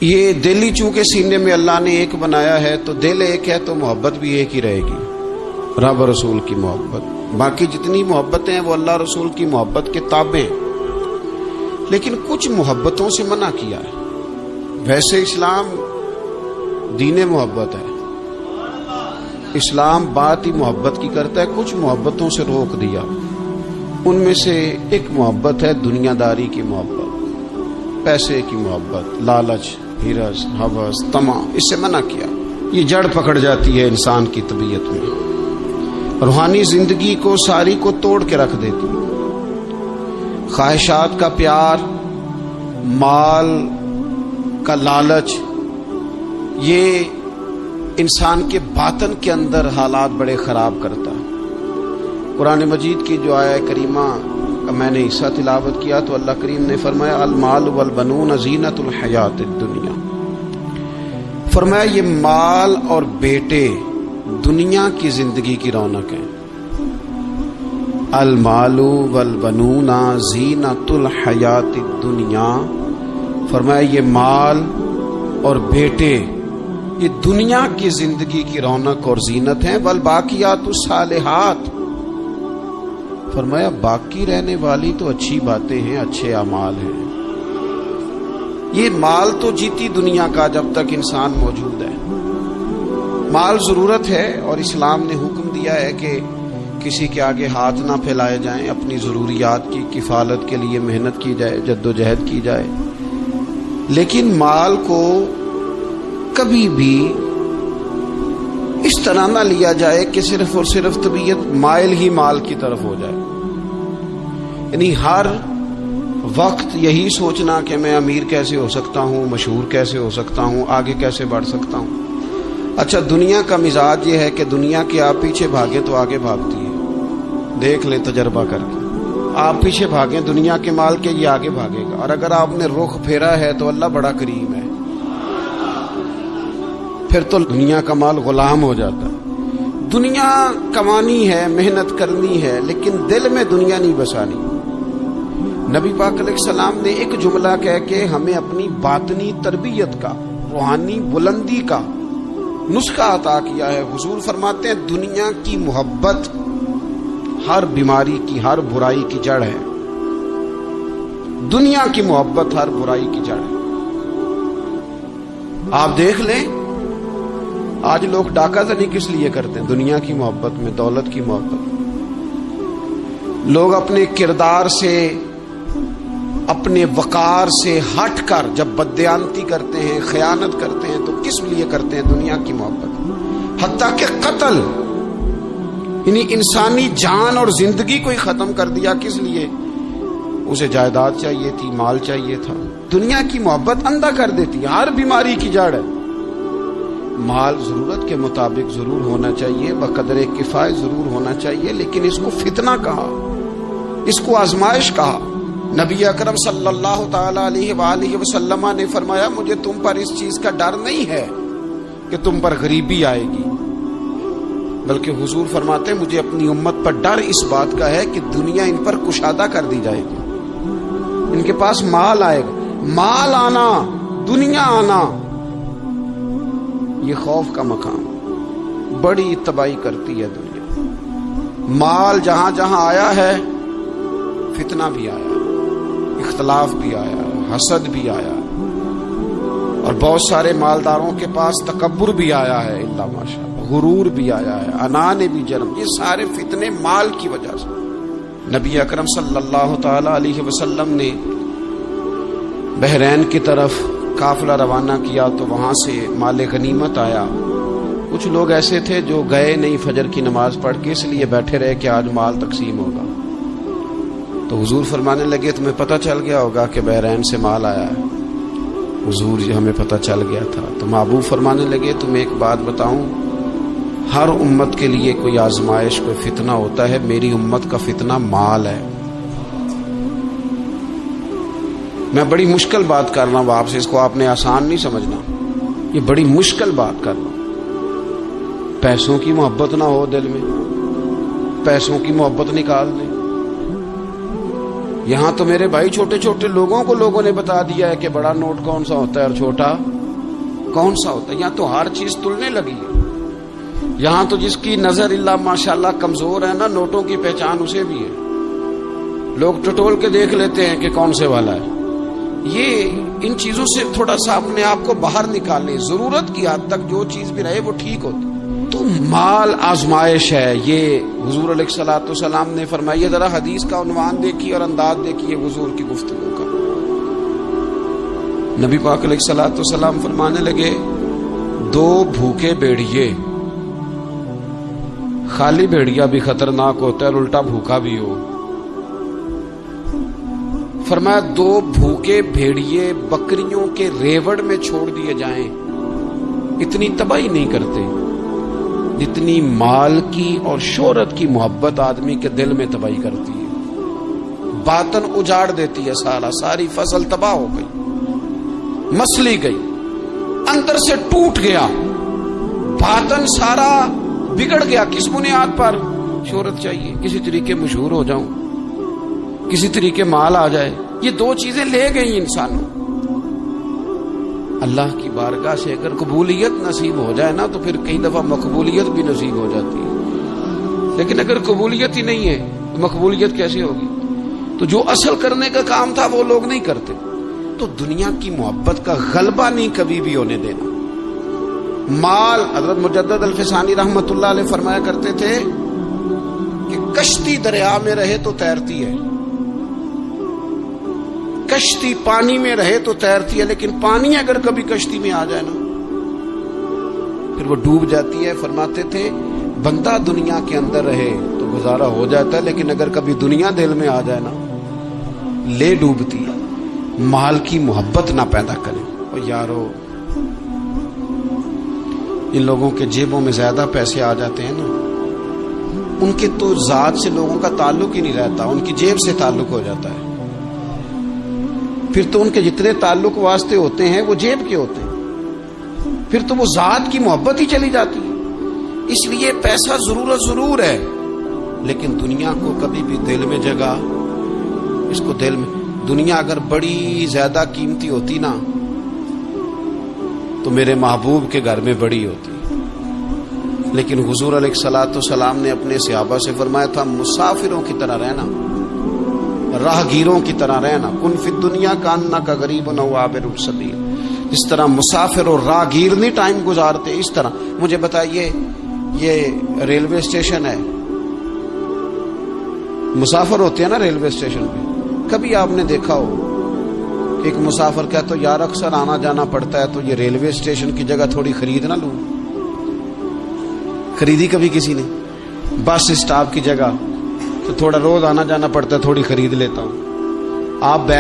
یہ دل ہی چونکہ سینے میں اللہ نے ایک بنایا ہے تو دل ایک ہے تو محبت بھی ایک ہی رہے گی، رب رسول کی محبت۔ باقی جتنی محبتیں ہیں وہ اللہ رسول کی محبت کے تابع ہیں، لیکن کچھ محبتوں سے منع کیا ہے۔ ویسے اسلام دین محبت ہے، اسلام بات ہی محبت کی کرتا ہے، کچھ محبتوں سے روک دیا۔ ان میں سے ایک محبت ہے دنیا داری کی محبت، پیسے کی محبت، لالچ، ہرس، ہوس، طمع، اس سے منع کیا۔ یہ جڑ پکڑ جاتی ہے انسان کی طبیعت میں، روحانی زندگی کو ساری کو توڑ کے رکھ دیتی۔ خواہشات کا پیار، مال کا لالچ، یہ انسان کے باطن کے اندر حالات بڑے خراب کرتا ہے۔ قرآن مجید کی جو آیہ کریمہ کا میں نے حصہ تلاوت کیا تو اللہ کریم نے فرمایا المال والبنون زینت الحیات الدنیا، فرمایا یہ مال اور بیٹے دنیا کی زندگی کی رونق ہیں۔ المال والبنون زینت الحیات الدنیا، فرمایا یہ مال اور بیٹے یہ دنیا کی زندگی کی رونق اور زینت ہیں۔ والباقیات الصالحات، فرمایا باقی رہنے والی تو اچھی باتیں ہیں، اچھے اعمال ہیں۔ یہ مال تو جیتی دنیا کا جب تک انسان موجود ہے، مال ضرورت ہے، اور اسلام نے حکم دیا ہے کہ کسی کے آگے ہاتھ نہ پھیلائے جائیں، اپنی ضروریات کی کفالت کے لیے محنت کی جائے، جد و جہد کی جائے، لیکن مال کو کبھی بھی اس طرح نہ لیا جائے کہ صرف اور صرف طبیعت مائل ہی مال کی طرف ہو جائے۔ یعنی ہر وقت یہی سوچنا کہ میں امیر کیسے ہو سکتا ہوں، مشہور کیسے ہو سکتا ہوں، آگے کیسے بڑھ سکتا ہوں۔ اچھا، دنیا کا مزاج یہ ہے کہ دنیا کے آپ پیچھے بھاگیں تو آگے بھاگتی ہے، دیکھ لیں تجربہ کر کے۔ آپ پیچھے بھاگیں دنیا کے مال کے، یہ آگے بھاگے گا، اور اگر آپ نے رخ پھیرا ہے تو اللہ بڑا کریم ہے، پھر تو دنیا کا مال غلام ہو جاتا ہے۔ دنیا کمانی ہے، محنت کرنی ہے، لیکن دل میں دنیا نہیں بسانی۔ نبی پاک علیہ السلام نے ایک جملہ کہہ کے ہمیں اپنی باطنی تربیت کا، روحانی بلندی کا نسخہ عطا کیا ہے۔ حضور فرماتے ہیں دنیا کی محبت ہر بیماری کی، ہر برائی کی جڑ ہے۔ دنیا کی محبت ہر برائی کی جڑ ہے۔ آپ دیکھ لیں آج لوگ ڈاکہ زنی کس لیے کرتے ہیں؟ دنیا کی محبت میں، دولت کی محبت۔ لوگ اپنے کردار سے، اپنے وقار سے ہٹ کر جب بددیانتی کرتے ہیں، خیانت کرتے ہیں تو کس لیے کرتے ہیں؟ دنیا کی محبت۔ حتیٰ کہ قتل، یعنی انسانی جان اور زندگی کو ہی ختم کر دیا، کس لیے؟ اسے جائیداد چاہیے تھی، مال چاہیے تھا۔ دنیا کی محبت اندھا کر دیتی ہے، ہر بیماری کی جڑ ہے۔ مال ضرورت کے مطابق ضرور ہونا چاہیے، بقدر کفایت ضرور ہونا چاہیے، لیکن اس کو فتنہ کہا، اس کو آزمائش کہا۔ نبی اکرم صلی اللہ تعالی علیہ وآلہ وسلم نے فرمایا مجھے تم پر اس چیز کا ڈر نہیں ہے کہ تم پر غریبی آئے گی، بلکہ حضور فرماتے ہیں مجھے اپنی امت پر ڈر اس بات کا ہے کہ دنیا ان پر کشادہ کر دی جائے گی، ان کے پاس مال آئے گا۔ مال آنا، دنیا آنا، یہ خوف کا مقام، بڑی تباہی کرتی ہے دنیا۔ مال جہاں جہاں آیا ہے فتنہ بھی آیا، اختلاف بھی آیا، حسد بھی آیا، اور بہت سارے مالداروں کے پاس تکبر بھی آیا ہے، اللہ ماشاءاللہ، غرور بھی آیا ہے، انا نے بھی جنم۔ یہ سارے فتنے مال کی وجہ سے۔ نبی اکرم صلی اللہ تعالی علیہ وسلم نے بحرین کی طرف قافلہ روانہ کیا تو وہاں سے مال غنیمت آیا۔ کچھ لوگ ایسے تھے جو گئے نہیں فجر کی نماز پڑھ کے، اس لیے بیٹھے رہے کہ آج مال تقسیم ہوگا۔ تو حضور فرمانے لگے تمہیں پتہ چل گیا ہوگا کہ بحرین سے مال آیا ہے؟ حضور جی ہمیں پتہ چل گیا تھا۔ تو محبوب فرمانے لگے تمہیں ایک بات بتاؤں، ہر امت کے لیے کوئی آزمائش، کوئی فتنہ ہوتا ہے، میری امت کا فتنہ مال ہے۔ میں بڑی مشکل بات کر رہا ہوں آپ سے، اس کو آپ نے آسان نہیں سمجھنا، یہ بڑی مشکل بات کر رہا ہوں۔ پیسوں کی محبت نہ ہو دل میں، پیسوں کی محبت نکال دیں، یہاں تو میرے بھائی چھوٹے چھوٹے لوگوں کو لوگوں نے بتا دیا ہے کہ بڑا نوٹ کون سا ہوتا ہے اور چھوٹا کون سا ہوتا ہے. یہاں تو ہر چیز تلنے لگی ہے. یہاں تو جس کی نظر اللہ ماشاءاللہ کمزور ہے نا، نوٹوں کی پہچان اسے بھی ہے. لوگ ٹٹول کے دیکھ لیتے ہیں کہ کون سے والا ہے. یہ ان چیزوں سے تھوڑا سا اپنے آپ کو باہر نکالیں. ضرورت کی حد تک جو چیز بھی رہے وہ ٹھیک ہوتی. تو مال آزمائش ہے. یہ حضور علیہ الصلوۃ والسلام نے فرمایا. ذرا حدیث کا عنوان دیکھیے اور انداز دیکھیے حضور کی گفتگو کا. نبی پاک علیہ الصلوۃ والسلام فرمانے لگے، دو بھوکے بھیڑیے، خالی بھیڑیا بھی خطرناک ہوتا ہے اور الٹا بھوکا بھی ہو. فرمایا دو بھوکے بھیڑیے بکریوں کے ریوڑ میں چھوڑ دیے جائیں، اتنی تباہی نہیں کرتے جتنی مال کی اور شہرت کی محبت آدمی کے دل میں تباہی کرتی ہے. باطن اجاڑ دیتی ہے. ساری فصل تباہ ہو گئی، مسلی گئی، اندر سے ٹوٹ گیا. باطن سارا بگڑ گیا. کس بنیاد پر؟ شہرت چاہیے، کسی طریقے مشہور ہو جاؤں، کسی طریقے مال آ جائے. یہ دو چیزیں لے گئی انسانوں. اللہ کی بارگاہ سے اگر قبولیت نصیب ہو جائے نا تو پھر کئی دفعہ مقبولیت بھی نصیب ہو جاتی ہے. لیکن اگر قبولیت ہی نہیں ہے تو مقبولیت کیسے ہوگی؟ تو جو اصل کرنے کا کام تھا وہ لوگ نہیں کرتے. تو دنیا کی محبت کا غلبہ نہیں کبھی بھی ہونے دینا. مال، حضرت مجدد الفسانی رحمت اللہ علیہ فرمایا کرتے تھے کہ کشتی دریا میں رہے تو تیرتی ہے، کشتی پانی میں رہے تو تیرتی ہے، لیکن پانی اگر کبھی کشتی میں آ جائے نا پھر وہ ڈوب جاتی ہے. فرماتے تھے بندہ دنیا کے اندر رہے تو گزارا ہو جاتا ہے، لیکن اگر کبھی دنیا دل میں آ جائے نا لے ڈوبتی ہے. مال کی محبت نہ پیدا کریں. اور یارو ان لوگوں کے جیبوں میں زیادہ پیسے آ جاتے ہیں نا، ان کے تو ذات سے لوگوں کا تعلق ہی نہیں رہتا، ان کی جیب سے تعلق ہو جاتا ہے. پھر تو ان کے جتنے تعلق واسطے ہوتے ہیں وہ جیب کے ہوتے ہیں، پھر تو وہ ذات کی محبت ہی چلی جاتی ہے. اس لیے پیسہ ضرورت ضرور ہے، لیکن دنیا کو کبھی بھی دل میں جگہ، اس کو دل میں. دنیا اگر بڑی زیادہ قیمتی ہوتی نا تو میرے محبوب کے گھر میں بڑی ہوتی. لیکن حضور علیہ الصلوۃ والسلام نے اپنے صحابہ سے فرمایا تھا مسافروں کی طرح رہنا، راہگیروں کی طرح رہنا. کن فی الدنیا کانک غریب او عابر السبیل. اس طرح مسافر اور راہگیر نہیں ٹائم گزارتے، اس طرح. مجھے بتائیے یہ ریلوے اسٹیشن ہے، مسافر ہوتے ہیں نا ریلوے اسٹیشن پہ. کبھی آپ نے دیکھا ہو کہ ایک مسافر کہتا ہے یار اکثر آنا جانا پڑتا ہے تو یہ ریلوے اسٹیشن کی جگہ تھوڑی خرید نہ لوں؟ خریدی کبھی کسی نے؟ بس اسٹاپ کی جگہ تو تھوڑا روز آنا جانا پڑتا ہے، تھوڑی خرید لیتا ہوں. آپ بیگ